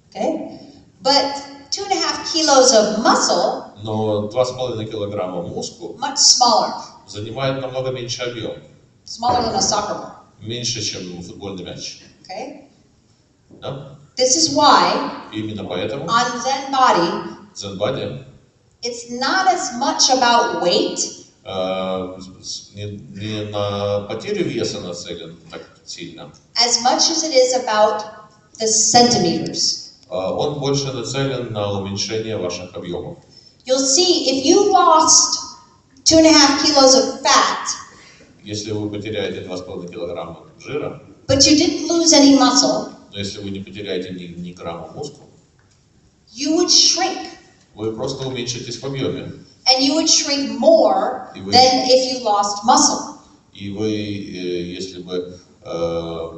Okay? But 2.5 kilos of muscle,
Но 2,5 килограмма мускул
much smaller.
занимает намного меньше объем.
Smaller than a soccer ball.
Меньше, чем футбольный мяч.
Okay?
Да?
This is why
И именно поэтому
on Zen Body,
Zen Body
it's not as much about weight
не на потерю веса нацелен так сильно.
as much as it is about the centimeters.
Он больше нацелен на уменьшение ваших объемов.
You'll see if you lost 2.5 kilos of fat,
Если вы потеряете 2,5 килограмма жира,
but you didn't lose any muscle,
но если вы не потеряете ни грамма мускул,
you would shrink.
вы просто уменьшитесь в объеме.
And you would shrink more than if you lost muscle.
И вы, если бы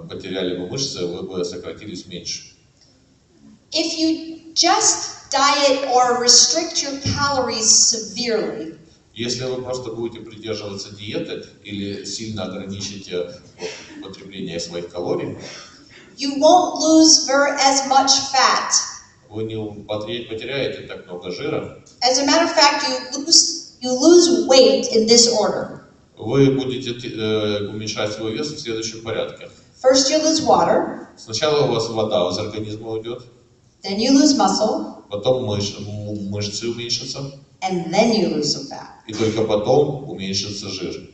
потеряли бы мышцы, вы бы сократились меньше.
If you just diet or restrict your calories severely,
Если вы просто будете придерживаться диеты или сильно ограничите потребление своих калорий,
you won't lose as much fat.
вы не потеряете так много жира.
As a matter of fact, you lose weight in this order.
Вы будете уменьшать свой вес в следующем порядке.
First you lose water,
Сначала у вас вода из организма уйдет,
then you lose muscle,
потом мышцы уменьшатся,
and then you lose some fat.
и только потом уменьшится жир.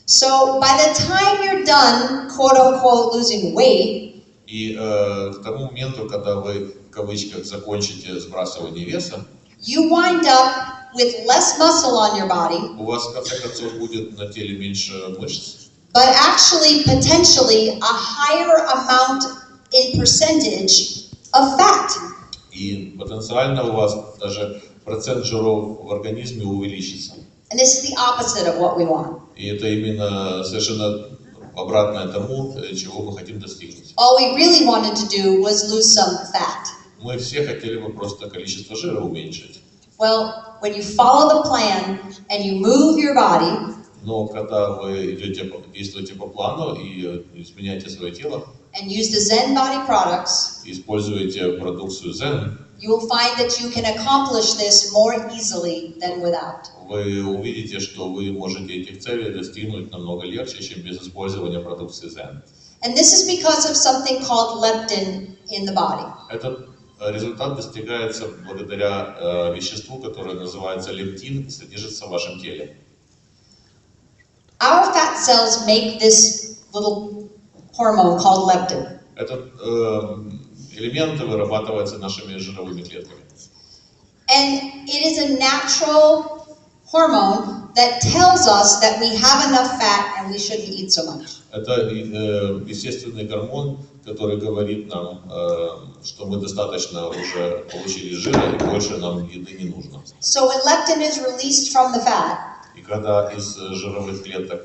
So by the time you're done, quote unquote, losing weight,
И к тому моменту, когда вы, в кавычках, закончите сбрасывание веса,
you wind up with less muscle on your body,
у вас, в конце концов, будет на теле меньше мышц,
but actually potentially a higher amount in percentage of fat.
и потенциально у вас даже процент жиров в организме увеличится.
And this is the opposite of what we want.
И это именно совершенно обратное тому, чего мы хотим достигнуть.
All we really wanted to do was lose some fat.
Мы все хотели бы просто количество жира уменьшить.
Well, when you follow the plan and you move your body,
Но когда вы действуете по плану и изменяете свое тело,
and use the Zen Body products,
используете продукцию Zen,
you will find that you can accomplish this more easily than without.
вы увидите, что вы можете этих целей достигнуть намного легче, чем без использования продукции Zen.
And this is because of something called leptin in the body.
Этот результат достигается благодаря веществу, которое называется лептин, и содержится в вашем теле.
Our fat cells make this little hormone called leptin.
Этот элемент вырабатывается нашими жировыми клетками.
And it is a natural hormone that tells us that we have enough fat and we shouldn't eat so much.
Это естественный гормон, который говорит нам, что мы достаточно уже получили жира и больше нам еды не нужно.
So when leptin is released from the fat,
И когда из жировых клеток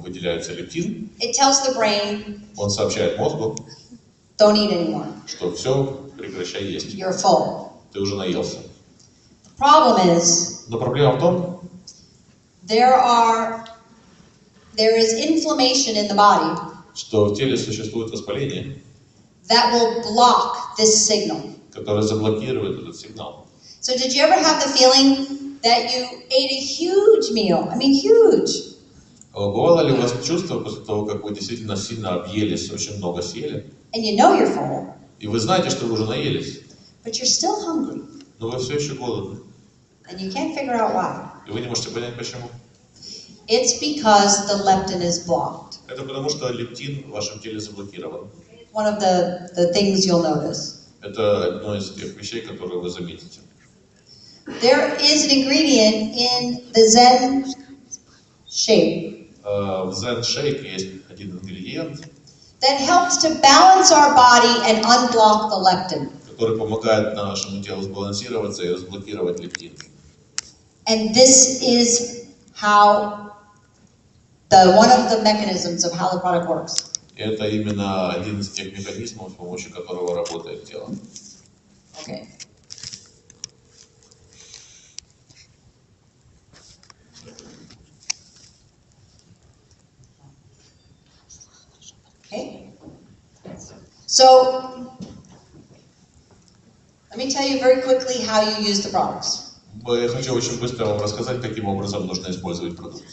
выделяется лептин,
it tells the brain,
он сообщает мозгу,
don't eat anymore.
что все, прекращай есть.
You're full.
Ты уже наелся.
The problem is
Но проблема в том,
there is inflammation in the body
что в теле существует воспаление,
that will block this signal.
которое заблокирует этот сигнал.
So did you ever have the feeling that you ate a huge meal? I mean huge.
Бывало ли у вас чувство после того, как вы действительно сильно объелись, очень много съели,
And you know you're full,
и вы знаете, что вы уже наелись,
but you're still hungry.
но вы все еще голодны,
And you can't figure out why.
и вы не можете понять почему?
It's because the leptin is blocked.
Это потому, что лептин в вашем теле заблокирован.
One of the things you'll notice.
Это одно из тех вещей, которые вы заметите.
There is an ingredient in the Zen shake
В Zen Shake есть один ингредиент,
that helps to balance our body and unblock the leptin.
который помогает нашему телу сбалансироваться и разблокировать лептин.
And this is how one of the mechanisms of how the product works.
И это именно один из тех механизмов, с помощью которого работает тело.
Okay. Okay. So, let me tell you very quickly how you use the products.
Я хочу очень быстро вам рассказать, каким образом нужно использовать продукт.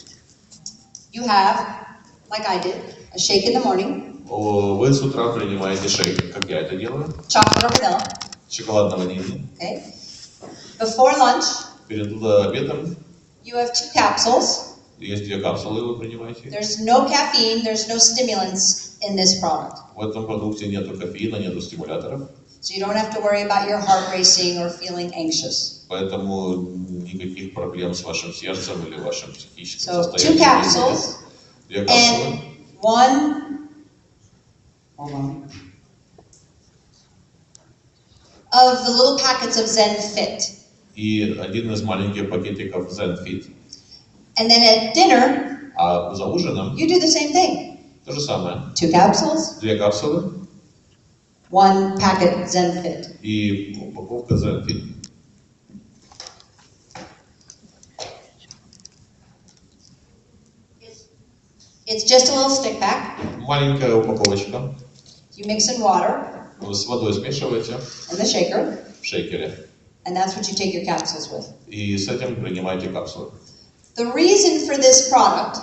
You have, like I did, a shake in the morning,
Вы с утра принимаете шейк, как я это делаю,
chocolate or vanilla,
шоколадно-ванильный.
okay? Before lunch,
Перед обедом
you have 2 capsules.
есть 2 капсулы, вы принимаете.
There's no caffeine, there's no stimulants in this product.
В этом продукте нету кофеина, нету стимуляторов,
So you don't have to worry about your heart racing or feeling anxious.
поэтому никаких проблем с вашим сердцем или вашим психическим
So, 2
состоянием.
capsules
2 капсулы.
and one of the little packets of Zen Fit.
И один из маленьких пакетиков ZenFit.
And then at dinner,
А за ужином
you do the same thing.
то же самое.
2 capsules,
2 капсулы
1 packet Zen Fit.
и упаковка ZenFit.
It's just a little stick pack.
Маленькая упаковочка.
You mix in water
Вы с водой смешиваете
in the shaker,
в шейкере.
and that's what you take your capsules with.
И с этим принимаете капсулы.
The reason for this product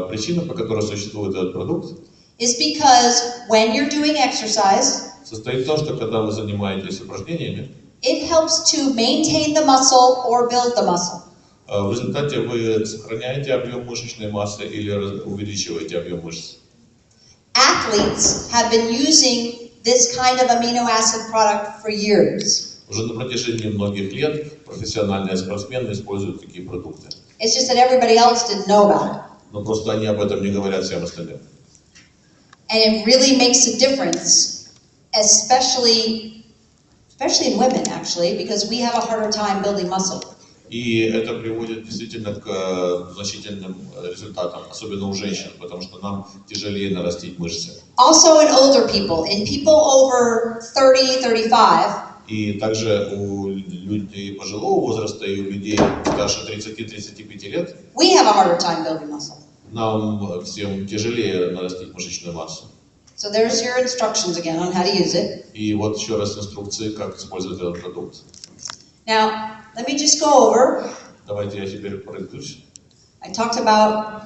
Причина, по которой существует этот продукт,
is because when you're doing exercise,
состоит в том, что когда вы занимаетесь упражнениями,
it helps to maintain the muscle or build the muscle.
в результате вы сохраняете объем мышечной массы или увеличиваете объем мышц.
Athletes have been using this kind of amino acid product for years.
Уже на протяжении многих лет профессиональные спортсмены используют такие продукты.
It's just that everybody else didn't know about it.
Но просто они об этом не говорят всем остальным.
And it really makes a difference, especially in women actually, because we have a harder time building muscle.
И это приводит действительно к значительным результатам, особенно у женщин, потому что нам тяжелее нарастить мышцы.
Also in older people, in people over 30, 35,
И также у людей пожилого возраста и у людей старше 30-35 лет
we have a harder time building muscle.
нам всем тяжелее нарастить мышечную массу.
So there's your instructions again on how to use it.
И вот еще раз инструкции, как использовать этот продукт.
Now, let me just go over.
Давайте я теперь пройдусь.
I talked about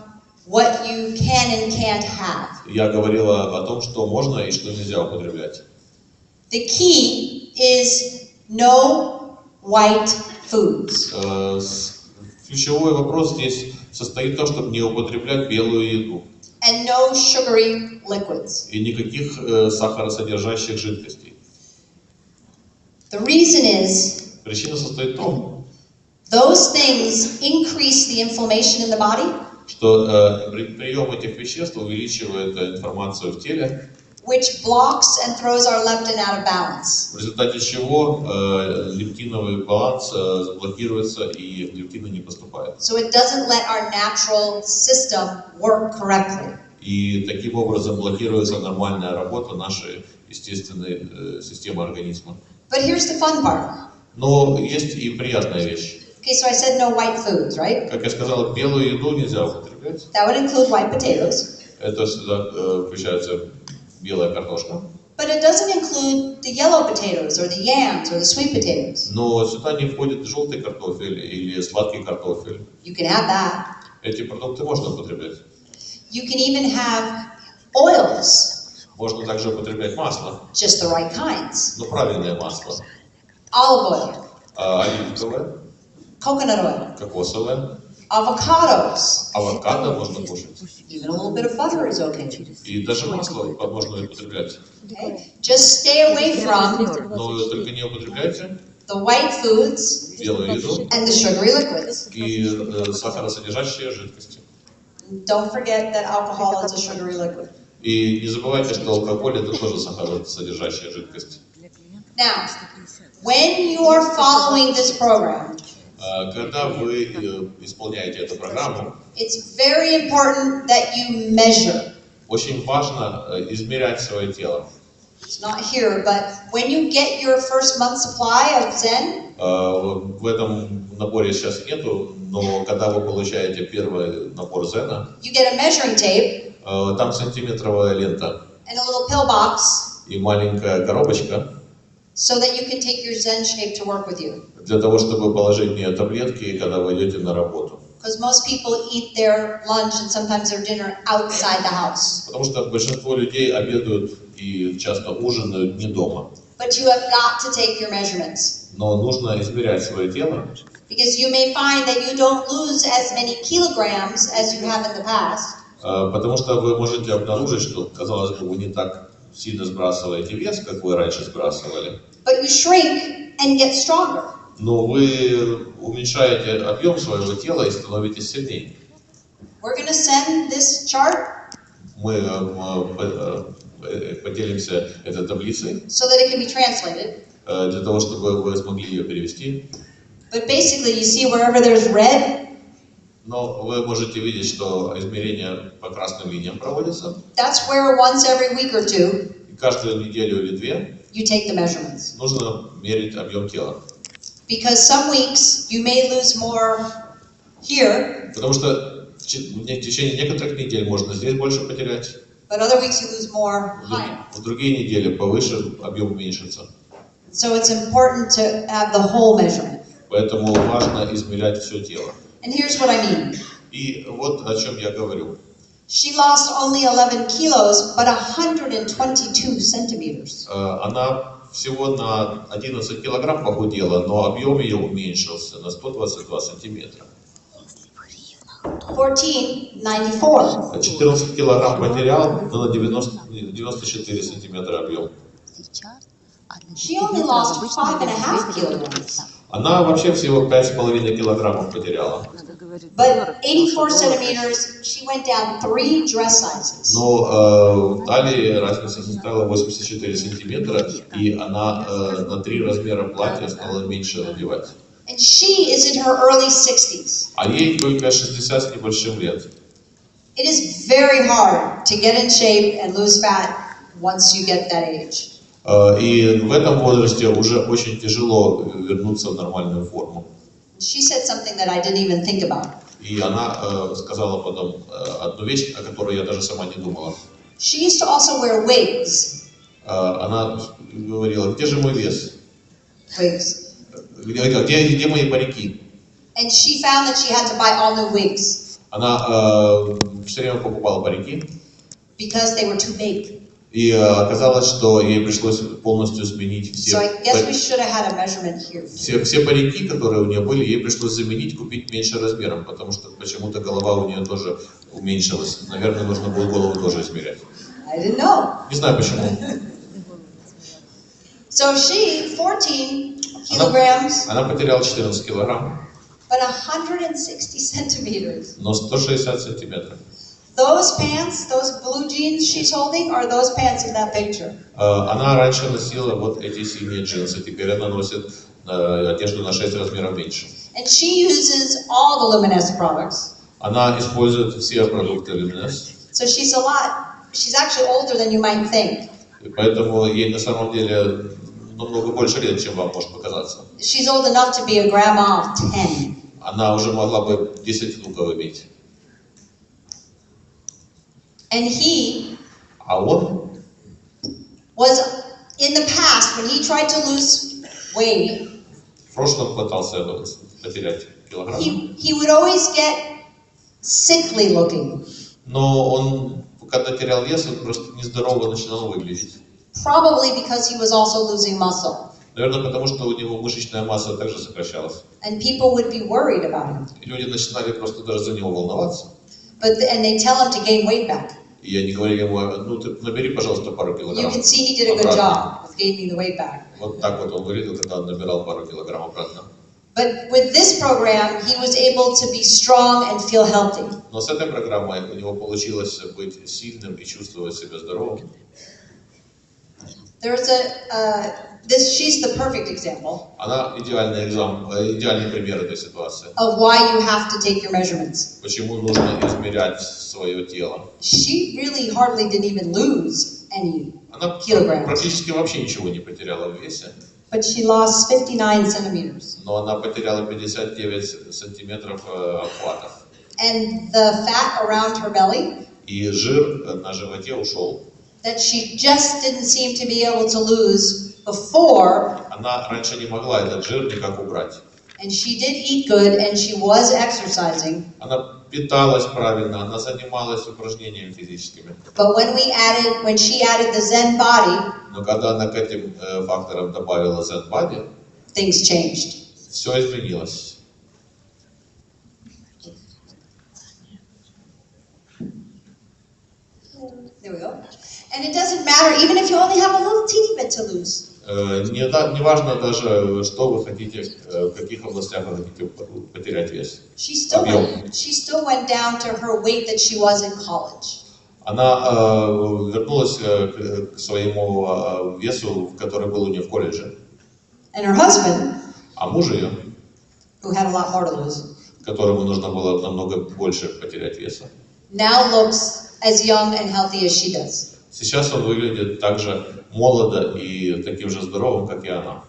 what you can and can't have.
Я говорила о том, что можно и что нельзя употреблять.
The key is no white foods.
Ключевой вопрос здесь состоит в том, чтобы не употреблять белую еду.
and no sugary liquids.
И никаких сахаросодержащих жидкостей.
The reason is
Причина состоит в том,
those things increase the inflammation in the body,
что прием этих веществ увеличивает информацию в теле,
which blocks and throws our leptin out of balance.
в результате чего лептиновый баланс заблокируется и лептины не поступают.
So it doesn't let our natural system work correctly.
И таким образом блокируется нормальная работа нашей естественной системы организма.
But here's the fun part.
Но есть и приятная вещь.
Okay, so I said no white foods, right?
Как я сказал, белую еду нельзя употреблять.
That would include white potatoes.
Это сюда включается белая картошка.
But it doesn't include the yellow potatoes or the yams or the sweet potatoes.
Но сюда не входит желтый картофель или сладкий картофель.
You can have that.
Эти продукты можно употреблять.
You can even have oils,
Можно также употреблять масло,
just the right kinds.
но правильное масло.
Olive oil,
Оливковое,
coconut oil,
кокосовое,
avocados.
авокадо можно кушать.
Even a little bit of butter is okay.
И даже масло можно употреблять.
Okay? Just stay away from
Но только не употребляйте
the white foods
белую еду
and the sugary liquids.
и сахаросодержащие жидкости.
Don't forget that alcohol is a sugary liquid.
И не забывайте, что алкоголь это тоже сахаросодержащая жидкость.
Now, when you are following this program,
Когда вы исполняете эту программу,
it's very important that you measure.
очень важно измерять свое тело.
It's not here, but when you get your first month supply of Zen,
В этом наборе сейчас нету, но когда вы получаете первый набор Зена,
you get a measuring tape
там сантиметровая лента
and a little pill box
и маленькая коробочка
so that you can take your Zen shape to work with you.
для того, чтобы положить в нее таблетки, когда вы идете на работу.
Because most people eat their lunch and sometimes their dinner outside the house.
Потому что большинство людей обедают и часто ужинают не дома.
But you have got to take your measurements.
Но нужно измерять свое тело,
Because you may find that you don't lose as many kilograms as you have in the past.
потому что вы можете обнаружить, что, казалось бы, вы не так сильно сбрасываете вес, как вы раньше сбрасывали,
But you shrink and get stronger.
но вы уменьшаете объем своего тела и становитесь сильнее.
We're going to send this chart
Мы поделимся этой таблицей
so that it can be translated.
для того, чтобы вы смогли ее перевести.
But basically, you see wherever there's red,
Но вы можете видеть, что измерения по красным линиям проводятся.
that's where once every week or two,
И каждую неделю или две
you take the measurements.
нужно мерить объем тела.
Because some weeks you may lose more here,
Потому что в течение некоторых недель можно здесь больше потерять,
but other weeks you lose more higher.
в другие недели повыше объем уменьшится.
So it's important to have the whole measurement.
Поэтому важно измерять все тело.
And here's what I mean.
И вот о чем я говорю.
She lost only 11 kilos, but 122 centimeters.
Она всего на 11 килограмм похудела, но объем ее уменьшился на 122 сантиметра.
1494.
14 килограмм потерял, но на 94 сантиметра объем.
She only lost 5.5 kilograms.
Она вообще всего 5,5 килограммов потеряла.
But 84 centimeters, she went down 3 dress sizes.
Но в талии разница составила 84 сантиметра, и она на 3 размера платья стала меньше надевать.
And she is in her early 60s.
А ей только 60 с небольшим лет.
It is very hard to get in shape and lose fat once you get that age.
И в этом возрасте уже очень тяжело вернуться в нормальную форму.
She said something that I didn't even think about.
И она сказала потом одну вещь, о которой я даже сама не думала.
She used to also wear wigs.
Она говорила, где же мой вес?
Wigs.
Где мои парики?
And she found that she had to buy all new wigs
Она все время покупала парики,
because they were too big.
И оказалось, что ей пришлось полностью сменить
So I guess we should have had a measurement here.
все парики, которые у нее были, ей пришлось заменить, купить меньше размером, потому что почему-то голова у нее тоже уменьшилась. Наверное, нужно было голову тоже измерять.
I didn't know.
Не знаю почему.
So she, 14 kilograms,
Она потеряла 14 килограмм,
but 160 centimeters.
но 160 сантиметров.
Those pants, those blue jeans she's holding, are those pants in that picture.
Она раньше носила вот эти синие джинсы, теперь она носит одежду на 6 размеров меньше.
And she uses all the Luminous products.
Она использует все продукты Luminous,
So she's actually older than you might think.
и поэтому ей на самом деле намного больше лет, чем вам может показаться.
She's old enough to be a grandma of 10.
Она уже могла бы 10 внуков иметь.
And he
А он
was, in the past, when he tried to lose weight,
в прошлом пытался потерять килограмм,
he would always get sickly looking.
но он, когда терял вес, он просто нездорово начинал выглядеть.
Probably because he was also losing muscle.
Наверное, потому что у него мышечная масса также сокращалась.
And people would be worried about him.
И люди начинали просто даже за него волноваться.
And they tell him to gain weight back.
И я не говорил ему, ну ты набери, пожалуйста, пару
You
килограмм.
can see he did a good
обратно.
job of gaining the weight back.
Вот так вот он выглядел, когда он набирал пару килограмм обратно.
But with this program, he was able to be strong and feel healthy.
Но с этой программой у него получилось быть сильным и чувствовать себя здоровым.
She's the perfect example
Она идеальный пример этой ситуации.
of why you have to take your measurements.
Почему нужно измерять свое тело?
She really hardly didn't even lose any
Она
kilograms,
практически вообще ничего не потеряла в весе,
but she lost 59 centimeters.
но она потеряла 59 сантиметров обхватов.
And the fat around her belly
И жир на животе ушел.
that she just didn't seem to be able to lose before.
Она раньше не могла этот жир никак убрать.
And she did eat good and she was exercising.
Она питалась правильно, она занималась упражнениями физическими.
But when she added the Zen body,
Но когда она к этим факторам добавила Zen Body,
things changed.
все изменилось.
There we go. And it doesn't matter, even if you only have a little teeny bit to lose.
Не важно даже, что вы хотите, в каких областях вы хотите потерять вес.
She still went down to her weight that she was in college.
Она вернулась к своему весу, который был у нее в колледже.
And her husband,
А муж ее,
who had a lot more to lose,
которому нужно было намного больше потерять веса,
now looks as young and healthy as she does.
сейчас он выглядит так же молодо и таким же здоровым, как и она.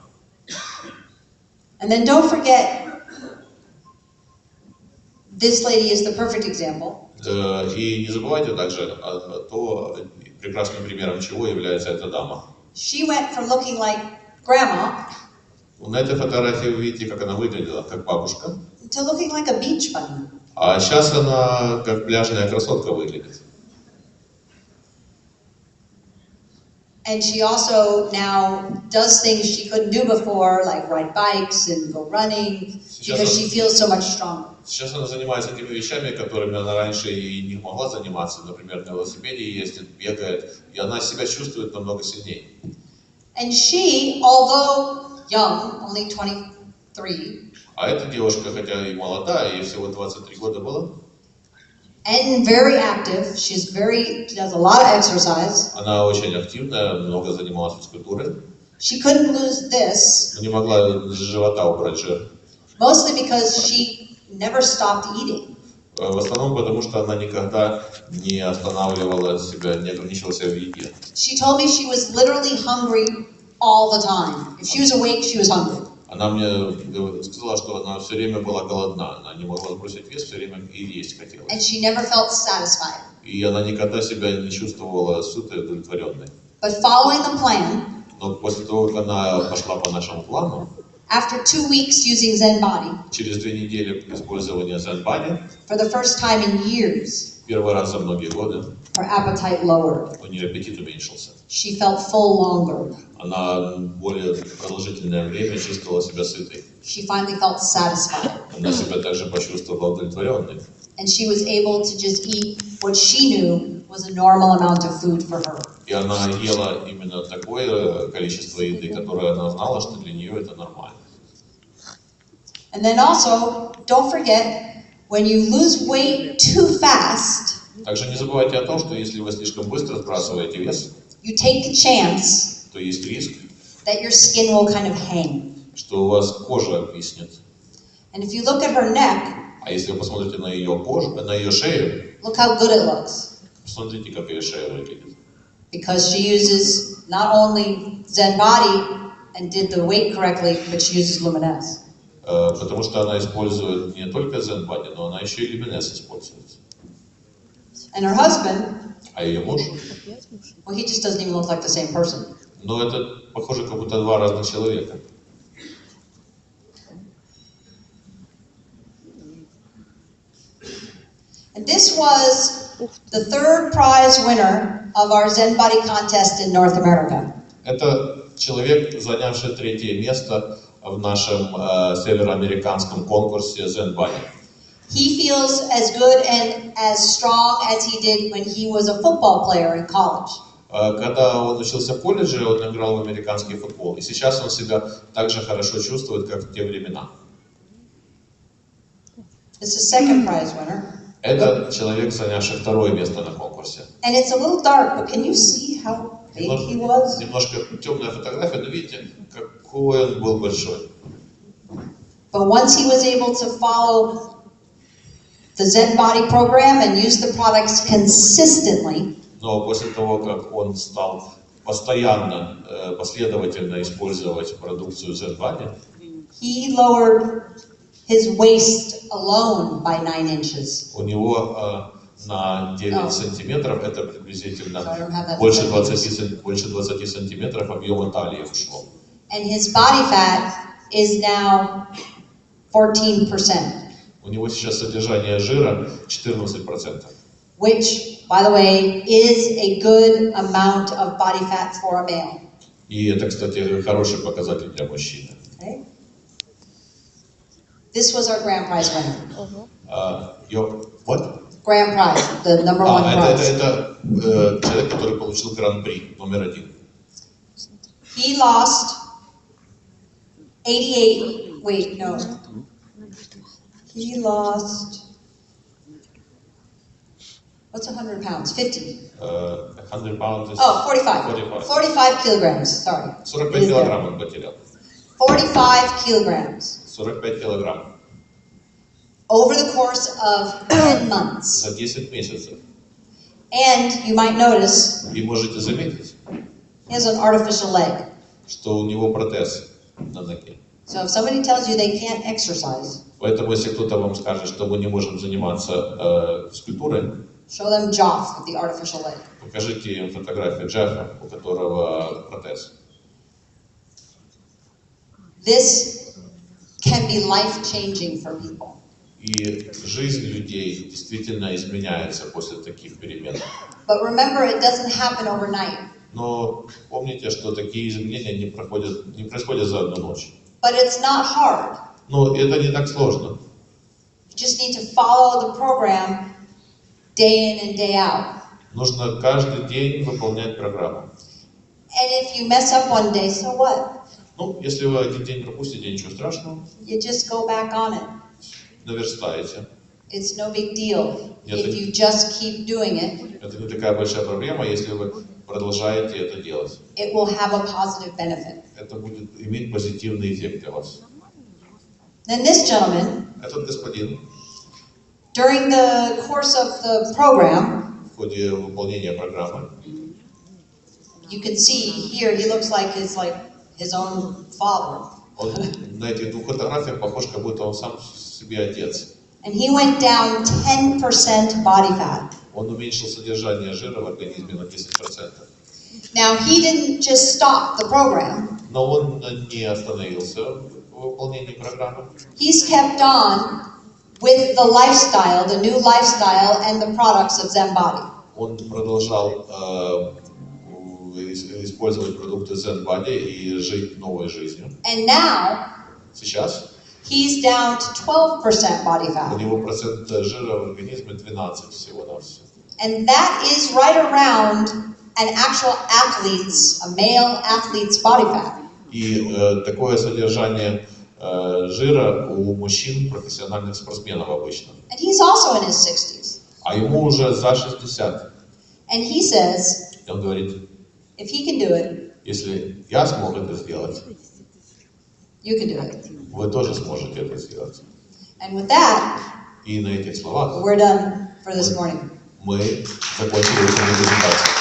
And then don't forget, this lady is the perfect example.
И не забывайте также то прекрасным примером чего является эта дама.
She went from looking like grandma
На этой фотографии вы видите, как она выглядела, как бабушка.
to looking like a beach bunny.
А сейчас она как пляжная красотка выглядит.
And she also now does things she couldn't do before, like ride bikes and go running, because she feels so much stronger.
Сейчас она занимается теми вещами, которыми она раньше и не могла заниматься. Например, на велосипеде ездит, бегает, и она себя чувствует намного сильнее.
And she, although young, only 23,
А эта девушка, хотя и молодая, ей всего 23 года было,
and very active, she does a lot of exercise.
она очень активная, много занималась физкультурой,
She couldn't lose this,
но не могла с живота убрать жир.
mostly because she never stopped eating.
В основном потому, что она никогда не останавливала себя, не ограничивала себя в еде.
She told me she was literally hungry all the time. If she was awake, she was hungry.
Она мне сказала, что она все время была голодна, она не могла сбросить вес, все время и есть хотела.
And she never felt satisfied.
И она никогда себя не чувствовала сытой и удовлетворенной.
But following the plan,
Но после того, как она пошла по нашему плану,
after 2 weeks using Zen Body,
через 2 недели использования Zen Body,
for the first time in years,
Первый раз за многие годы
her appetite lowered.
у нее аппетит уменьшился.
She felt full longer.
Она более продолжительное время чувствовала себя сытой.
She finally felt satisfied.
Она себя также почувствовала удовлетворенной.
And she was able to just eat what she knew was a normal amount of food for her.
И она ела именно такое количество еды, которое она знала, что для нее это нормально.
And then also, don't forget, when you lose weight too fast,
Также не забывайте о том, что если вы слишком быстро сбрасываете вес,
you take the chance
то есть риск,
that your skin will kind of hang.
что у вас кожа обвиснет.
And if you look at her neck,
А если вы посмотрите на ее кожу, на ее шею,
look how good it looks.
посмотрите, как ее шея выглядит.
Because she uses not only Zen Body and did the weight correctly, but she uses Luminous.
Потому что она использует не только Zen Body, но она еще и Luminous использует.
And her husband,
А ее муж,
well, he just doesn't even look like the same person.
ну это похоже, как будто два разных человека.
And this was the third prize winner of our Zen Body contest in North America.
Это человек, занявший третье место в нашем североамериканском конкурсе Zen Body.
He feels as good and as strong as he did when he was a football player in college.
Когда он учился в колледже, он играл в американский футбол. И сейчас он себя так же хорошо чувствует, как в те времена.
This is second prize winner.
Это человек, занявший второе место на конкурсе.
And it's a little dark, but can you see how big he was?
Немножко темная фотография, но видите, какой он был большой.
But once he was able to follow the Zen Body program and use the products consistently,
Но после того, как он стал постоянно, последовательно использовать продукцию Zen Body,
he lowered his waist alone by 9 inches.
у него на 9
Oh.
сантиметров, это приблизительно
So I don't have that
больше
in
20 сантиметров объема талии ушло.
And his body fat is now 14%,
У него сейчас содержание жира 14%,
which, by the way, is a good amount of body fat for a male.
и это, кстати, хороший показатель для мужчины.
Okay? This was our grand prize winner.
Вот?
Grand prize, the number one prize.
Это человек, который получил гран-при номер 1.
He lost 88, wait, no. He lost, what's 100 pounds? 50.
100 pounds is
Oh, 45. 45 kilograms, sorry.
45 килограмм он потерял.
45 kilograms
45 килограмм
over the course of 10 months.
за 10 месяцев.
And you might notice
И можете заметить,
he has an artificial leg.
что у него протез на ноге.
So if somebody tells you they can't exercise,
Поэтому, если кто-то вам скажет, что мы не можем заниматься физкультурой,
show them Joff with the artificial leg.
покажите им фотографию Джеффа, у которого протез.
This can be life-changing for people.
И жизнь людей действительно изменяется после таких перемен.
But remember, it doesn't happen overnight.
Но помните, что такие изменения не происходят за одну ночь.
But it's not hard.
Но это не так сложно.
You just need to follow the program day in and day out.
Нужно каждый день выполнять программу.
And if you mess up one day, so what?
Ну, если вы один день пропустите, ничего страшного,
You just go back on it.
наверстаете.
It's no big deal
Нет,
if you just keep doing it.
Это не такая большая проблема, если вы продолжаете это делать.
It will have a positive benefit.
Это будет иметь позитивный эффект для вас.
Then this gentleman,
Этот господин
during the course of the program,
в ходе выполнения программы,
you can see here he looks like his own father.
он на этих двух фотографиях похож, как будто он сам себе отец.
And he went down 10% body fat.
Он уменьшил содержание жира в организме на 10%.
Now he didn't just stop the program.
Но он не остановился в выполнении программы.
He's kept on with the lifestyle, the new lifestyle and the products of Zen Body.
Он продолжал использовать продукты Zen Body и жить новой жизнью.
And now,
Сейчас
he's down to 12% body
у
fat.
него процент жира в организме 12 всего-навсего.
And that is right around an actual athlete's, a male athlete's body fat.
И такое содержание жира у мужчин, профессиональных спортсменов обычно.
And he's also in his 60s.
А ему уже за 60.
And he says,
И он говорит,
if he can do it,
если я смог это сделать,
you can do it.
вы тоже сможете это сделать.
And with that,
И на этих словах
we're done for this morning.
мы закончили эту презентацию.